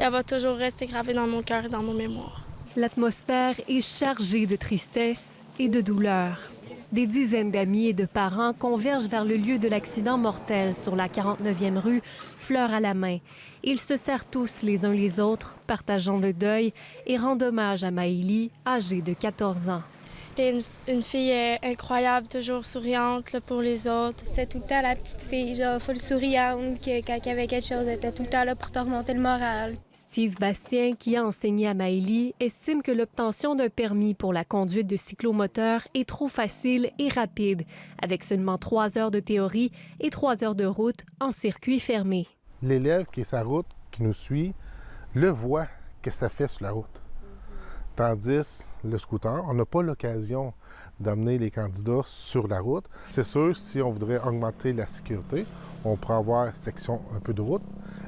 elle va toujours rester gravée dans nos cœurs et dans nos mémoires. L'atmosphère est chargée de tristesse et de douleur. Des dizaines d'amis et de parents convergent vers le lieu de l'accident mortel sur la 49e rue, fleurs à la main. Ils se serrent tous les uns les autres, partageant le deuil et rendent hommage à Maëlie, âgée de 14 ans. C'était une fille incroyable, toujours souriante là, pour les autres. C'est tout le temps la petite fille, genre full souriante, que quand il y avait quelque chose, elle était tout le temps là pour te remonter le moral. Steve Bastien, qui a enseigné à Maëlie, estime que l'obtention d'un permis pour la conduite de cyclomoteur est trop facile et rapide, avec seulement 3 heures de théorie et 3 heures de route en circuit fermé. L'élève qui est sur la route, qui nous suit, le voit que ça fait sur la route. Tandis le scooter, on n'a pas l'occasion d'amener les candidats sur la route. C'est sûr, si on voudrait augmenter la sécurité, on pourrait avoir section un peu de route,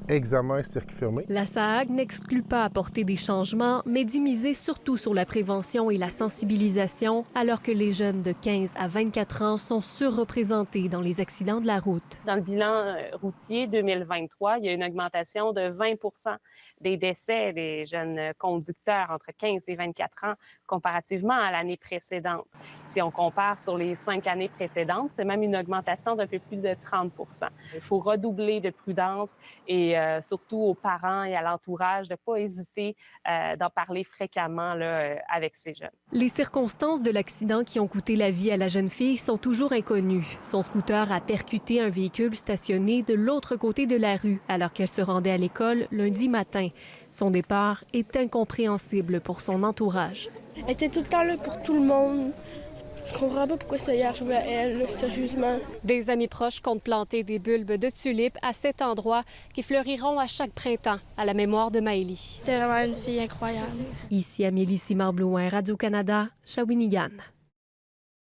examen circuit fermé. La SAAG n'exclut pas apporter des changements, mais d'y miser surtout sur la prévention et la sensibilisation, alors que les jeunes de 15 à 24 ans sont surreprésentés dans les accidents de la route. Dans le bilan routier 2023, il y a une augmentation de 20 des décès des jeunes conducteurs entre 15 et 24 ans comparativement à l'année précédente. Si on compare sur les 5 années précédentes, c'est même une augmentation d'un peu plus de 30 Il faut redoubler de prudence et surtout aux parents et à l'entourage de ne pas hésiter d'en parler fréquemment là, avec ces jeunes. Les circonstances de l'accident qui ont coûté la vie à la jeune fille sont toujours inconnues. Son scooter a percuté un véhicule stationné de l'autre côté de la rue alors qu'elle se rendait à l'école lundi matin. Son départ est incompréhensible pour son entourage. Elle était tout le temps là pour tout le monde. Je comprends pas pourquoi ça y est arrivé à elle, là, sérieusement. Des amis proches comptent planter des bulbes de tulipes à cet endroit qui fleuriront à chaque printemps à la mémoire de Maëlie. C'était vraiment une fille incroyable. Ici Amélie Simard-Blouin, Radio-Canada, Shawinigan.